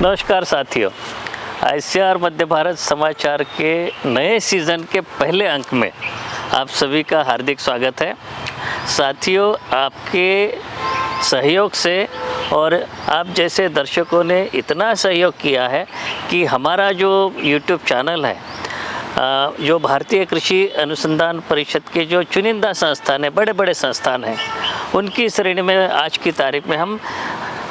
नमस्कार साथियों, आईसीआर मध्य भारत समाचार के नए सीज़न के पहले अंक में आप सभी का हार्दिक स्वागत है। साथियों, आपके सहयोग से और आप जैसे दर्शकों ने इतना सहयोग किया है कि हमारा जो YouTube चैनल है, जो भारतीय कृषि अनुसंधान परिषद के जो चुनिंदा संस्थान है, बड़े बड़े संस्थान हैं, उनकी श्रेणी में आज की तारीख में हम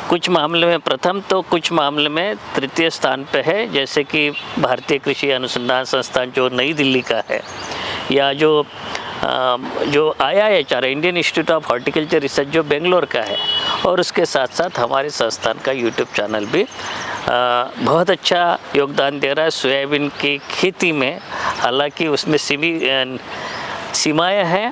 कुछ मामले में प्रथम तो कुछ मामले में तृतीय स्थान पे है। जैसे कि भारतीय कृषि अनुसंधान संस्थान जो नई दिल्ली का है, या जो IIHR Indian institute of horticulture research जो बेंगलोर का है, और उसके साथ साथ हमारे संस्थान का YouTube चैनल भी बहुत अच्छा योगदान दे रहा है सोयाबीन की खेती में। हालांकि उसमें सीमाएँ हैं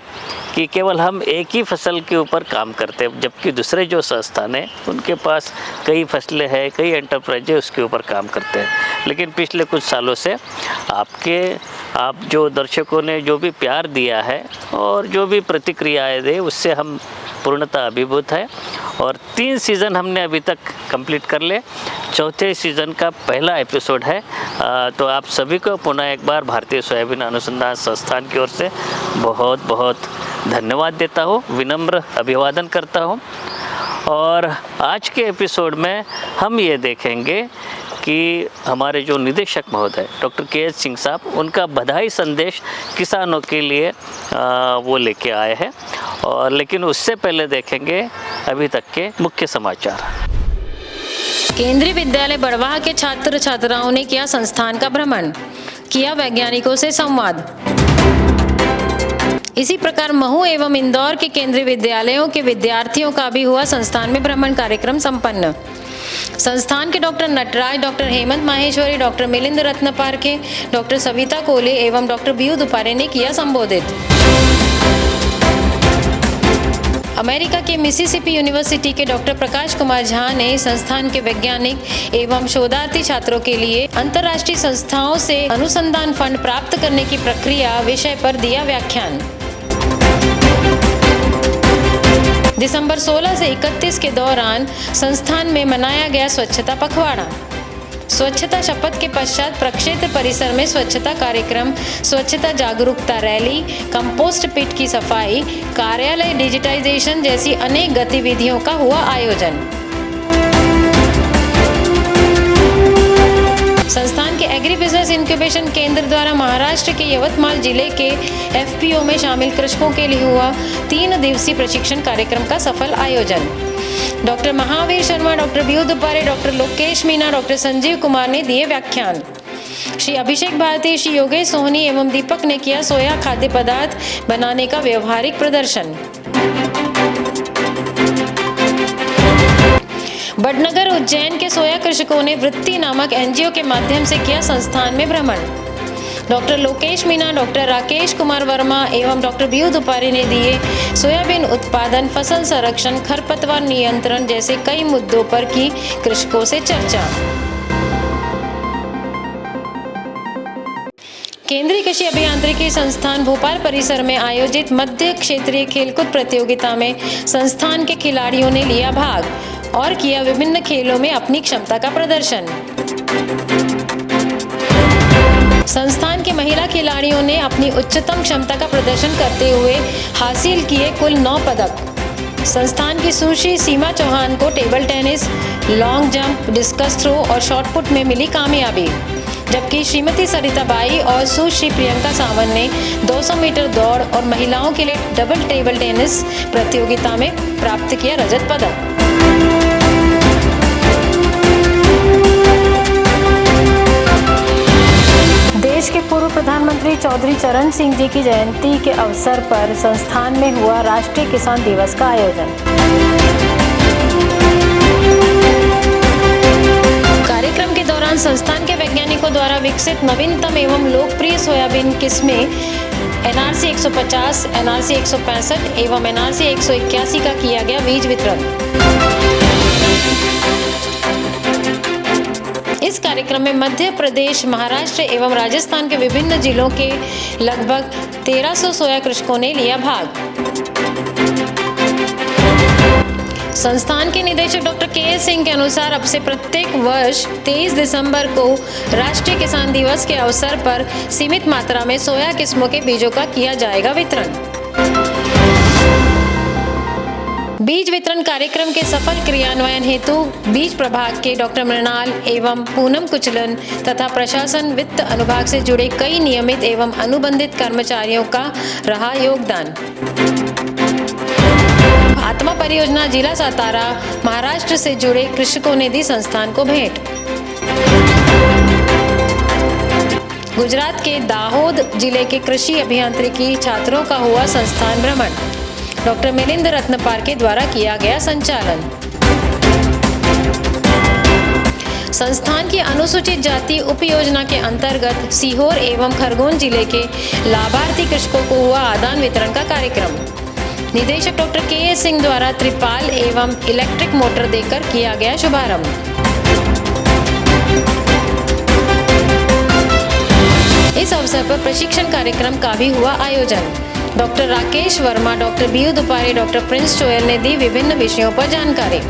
कि केवल हम एक ही फसल के ऊपर काम करते हैं, जबकि दूसरे जो संस्थान हैं उनके पास कई फसलें हैं, कई एंटरप्राइज उसके ऊपर काम करते हैं। लेकिन पिछले कुछ सालों से आप जो दर्शकों ने जो भी प्यार दिया है और जो भी प्रतिक्रियाएं दे, उससे हम पूर्णतः अभिभूत है। और 3 सीज़न हमने अभी तक कंप्लीट कर ले, चौथे सीज़न का पहला एपिसोड है। तो आप सभी को पुनः एक बार भारतीय सोयाबीन अनुसंधान संस्थान की ओर से बहुत बहुत धन्यवाद देता हूँ, विनम्र अभिवादन करता हूँ। और आज के एपिसोड में हम ये देखेंगे कि हमारे जो निदेशक महोदय डॉक्टर KH सिंह साहब, उनका बधाई संदेश किसानों के लिए वो लेके आए हैं। और लेकिन उससे पहले देखेंगे अभी तक के मुख्य समाचार। केंद्रीय विद्यालय बड़वाह के छात्र छात्राओं ने किया संस्थान का भ्रमण, किया वैज्ञानिकों से संवाद। इसी प्रकार महू एवं इंदौर के केंद्रीय विद्यालयों के विद्यार्थियों का भी हुआ संस्थान में भ्रमण कार्यक्रम संपन्न। संस्थान के doctor Natraj, doctor Hemant Maheshwari, doctor Milind Ratnaparkhe, doctor Savita Kole एवं डॉक्टर बीयू दुपारे ने किया संबोधित। अमेरिका के मिसिसिपी यूनिवर्सिटी के डॉक्टर प्रकाश कुमार झा ने संस्थान के वैज्ञानिक एवं शोधार्थी छात्रों के लिए अंतर्राष्ट्रीय संस्थाओं से अनुसंधान फंड प्राप्त करने की प्रक्रिया विषय पर दिया व्याख्यान। दिसंबर 16 से 31 के दौरान संस्थान में मनाया गया स्वच्छता पखवाड़ा। स्वच्छता शपथ के पश्चात प्रक्षेत्र परिसर में स्वच्छता कार्यक्रम, स्वच्छता जागरूकता रैली, कंपोस्ट पिट की सफाई, कार्यालय डिजिटाइजेशन जैसी अनेक गतिविधियों का हुआ आयोजन। संस्थान के एग्री बिजनेस इंक्यूबेशन केंद्र द्वारा महाराष्ट्र के यवतमाल जिले के FPO में शामिल कृषकों के लिए हुआ 3 दिवसीय प्रशिक्षण कार्यक्रम का सफल आयोजन। डॉक्टर महावीर शर्मा, डॉक्टर बीयू दुपारे, डॉक्टर लोकेश मीना, डॉक्टर संजीव कुमार ने दिए व्याख्यान। श्री अभिषेक भारती, श्री योगेश सोहनी एवं दीपक ने किया सोया खाद्य पदार्थ बनाने का व्यवहारिक प्रदर्शन। बड़नगर उज्जैन के सोया कृषकों ने वृत्ति नामक NGO के माध्यम से किया संस्थान में भ्रमण। डॉक्टर लोकेश मीना, डॉक्टर राकेश कुमार वर्मा एवं डॉक्टर बीयू दुपारे ने दिए सोयाबीन उत्पादन, फसल संरक्षण, खरपतवार नियंत्रण जैसे कई मुद्दों पर की कृषकों से चर्चा। केंद्रीय कृषि अभियांत्रिकी संस्थान भोपाल परिसर में आयोजित मध्य क्षेत्रीय खेलकूद प्रतियोगिता में संस्थान के खिलाड़ियों ने लिया भाग और किया विभिन्न खेलों में अपनी क्षमता का प्रदर्शन। संस्थान के महिला खिलाड़ियों ने अपनी उच्चतम क्षमता का प्रदर्शन करते हुए हासिल किए कुल 9 पदक। संस्थान की सुश्री सीमा चौहान को table tennis, long jump, discus throw और शॉटपुट में मिली कामयाबी, जबकि श्रीमती सरिता बाई और सुश्री प्रियंका सावंत ने 200 मीटर दौड़ और महिलाओं के लिए डबल टेबल टेनिस प्रतियोगिता में प्राप्त किया रजत पदक। देश के पूर्व प्रधानमंत्री चौधरी चरण सिंह जी की जयंती के अवसर पर संस्थान में हुआ राष्ट्रीय किसान दिवस का आयोजन। कार्यक्रम के दौरान संस्थान के वैज्ञानिकों द्वारा विकसित नवीनतम एवं लोकप्रिय सोयाबीन किस्में NRC 150, NRC 165 एवं NRC 181 का किया गया बीज वितरण। इस कार्यक्रम में मध्य प्रदेश, महाराष्ट्र एवं राजस्थान के विभिन्न जिलों के लगभग 1300 सोया कृषकों ने लिया भाग। संस्थान के निदेशक डॉक्टर के.एस. सिंह के अनुसार अब से प्रत्येक वर्ष 23 दिसंबर को राष्ट्रीय किसान दिवस के अवसर पर सीमित मात्रा में सोया किस्मों के बीजों का किया जाएगा वितरण। बीज वितरण कार्यक्रम के सफल क्रियान्वयन हेतु बीज प्रभाग के डॉक्टर मृणाल एवं पूनम कुचलन तथा प्रशासन वित्त अनुभाग से जुड़े कई नियमित एवं अनुबंधित कर्मचारियों का रहा योगदान। आत्मा परियोजना जिला सातारा महाराष्ट्र से जुड़े कृषकों ने दी संस्थान को भेंट। गुजरात के दाहोद जिले के कृषि अभियांत्रिकी छात्रों का हुआ संस्थान भ्रमण। डॉक्टर मिलिंद रत्नपाल के द्वारा किया गया संचालन। संस्थान की अनुसूचित जाति उप योजना के अंतर्गत सीहोर एवं खरगोन जिले के लाभार्थी कृषकों को हुआ आदान वितरण का कार्यक्रम। निदेशक डॉक्टर के.एस. सिंह द्वारा त्रिपाल एवं इलेक्ट्रिक मोटर देकर किया गया शुभारंभ। इस अवसर पर प्रशिक्षण कार्यक्रम का भी हुआ आयोजन। Doctor Rakesh Verma, doctor बी.यू. Dupare, doctor Prince Choyal ने दी विभिन्न विषयों पर जानकारी।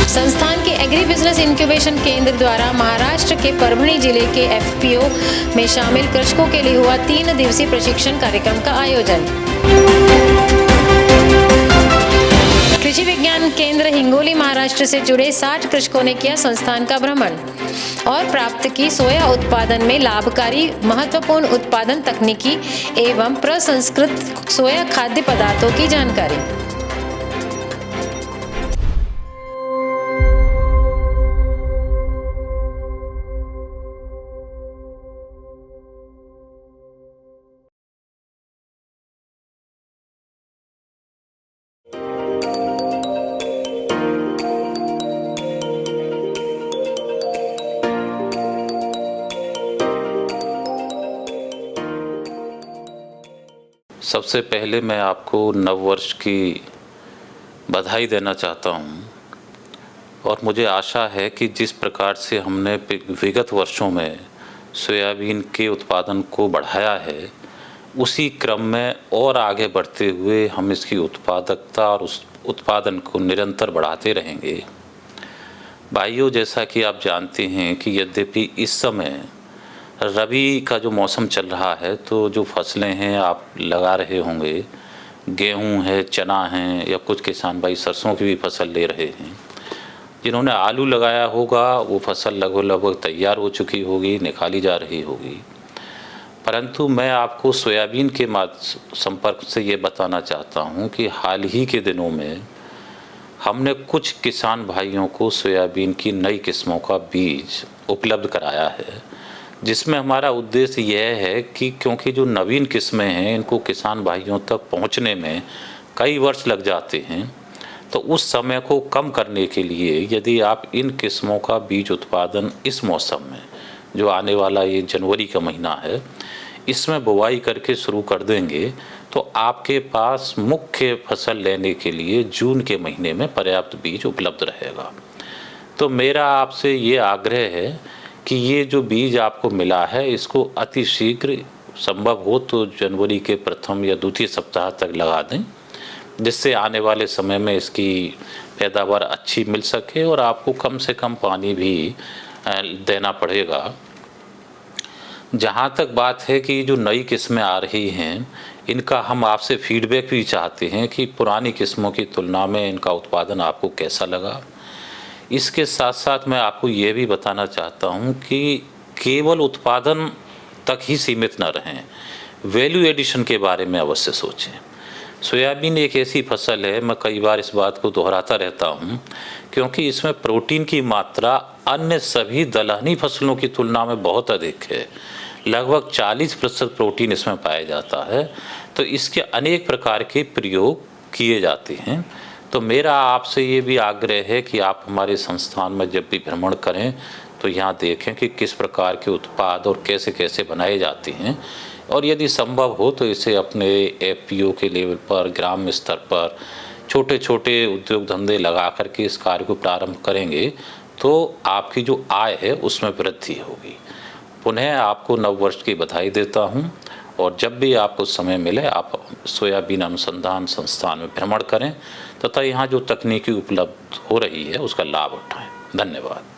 संस्थान के एग्री बिजनेस इंक्यूबेशन केंद्र द्वारा महाराष्ट्र के परभणी जिले के एफपीओ में शामिल कृषकों के लिए हुआ 3 दिवसीय प्रशिक्षण कार्यक्रम का आयोजन। कृषि विज्ञान केंद्र हिंगोली महाराष्ट्र से जुड़े 60 कृषकों ने किया संस्थान का भ्रमण और प्राप्त की सोया उत्पादन में लाभकारी महत्वपूर्ण उत्पादन तकनीकी एवं प्रसंस्कृत सोया खाद्य पदार्थों की जानकारी। सबसे पहले मैं आपको नव वर्ष की बधाई देना चाहता हूं और मुझे आशा है कि जिस प्रकार से हमने विगत वर्षों में सोयाबीन के उत्पादन को बढ़ाया है, उसी क्रम में और आगे बढ़ते हुए हम इसकी उत्पादकता और उस उत्पादन को निरंतर बढ़ाते रहेंगे। भाइयों, जैसा कि आप जानते हैं कि यद्यपि इस समय रबी का जो मौसम चल रहा है, तो जो फसलें हैं आप लगा रहे होंगे, गेहूं है, चना है, या कुछ किसान भाई सरसों की भी फसल ले रहे हैं। जिन्होंने आलू लगाया होगा वो फसल लगभग तैयार हो चुकी होगी, निकाली जा रही होगी। परंतु मैं आपको सोयाबीन के संपर्क से ये बताना चाहता हूँ कि हाल ही के दिनों में हमने कुछ किसान भाइयों को सोयाबीन की नई किस्मों का बीज उपलब्ध कराया है, जिसमें हमारा उद्देश्य यह है कि क्योंकि जो नवीन किस्में हैं इनको किसान भाइयों तक पहुंचने में कई वर्ष लग जाते हैं, तो उस समय को कम करने के लिए यदि आप इन किस्मों का बीज उत्पादन इस मौसम में, जो आने वाला ये जनवरी का महीना है, इसमें बुवाई करके शुरू कर देंगे तो आपके पास मुख्य फसल लेने के लिए जून के महीने में पर्याप्त बीज उपलब्ध रहेगा। तो मेरा आपसे ये आग्रह है कि ये जो बीज आपको मिला है इसको अति शीघ्र संभव हो तो जनवरी के प्रथम या द्वितीय सप्ताह तक लगा दें, जिससे आने वाले समय में इसकी पैदावार अच्छी मिल सके और आपको कम से कम पानी भी देना पड़ेगा। जहाँ तक बात है कि जो नई किस्में आ रही हैं, इनका हम आपसे फीडबैक भी चाहते हैं कि पुरानी किस्मों की तुलना में इनका उत्पादन आपको कैसा लगा। इसके साथ साथ मैं आपको ये भी बताना चाहता हूँ कि केवल उत्पादन तक ही सीमित न रहें, वैल्यू एडिशन के बारे में अवश्य सोचें। सोयाबीन एक ऐसी फसल है, मैं कई बार इस बात को दोहराता रहता हूँ, क्योंकि इसमें प्रोटीन की मात्रा अन्य सभी दलहनी फसलों की तुलना में बहुत अधिक है। लगभग 40% प्रोटीन इसमें पाया जाता है। तो इसके अनेक प्रकार के प्रयोग किए जाते हैं। तो मेरा आपसे ये भी आग्रह है कि आप हमारे संस्थान में जब भी भ्रमण करें तो यहाँ देखें कि किस प्रकार के उत्पाद और कैसे कैसे बनाए जाते हैं, और यदि संभव हो तो इसे अपने एफपीओ के लेवल पर, ग्राम स्तर पर छोटे छोटे उद्योग धंधे लगा करके इस कार्य को प्रारंभ करेंगे तो आपकी जो आय है उसमें वृद्धि होगी। पुनः आपको नव वर्ष की बधाई देता हूं और जब भी आपको समय मिले आप सोयाबीन अनुसंधान संस्थान में भ्रमण करें तथा यहाँ जो तकनीकी उपलब्ध हो रही है उसका लाभ उठाएं। धन्यवाद।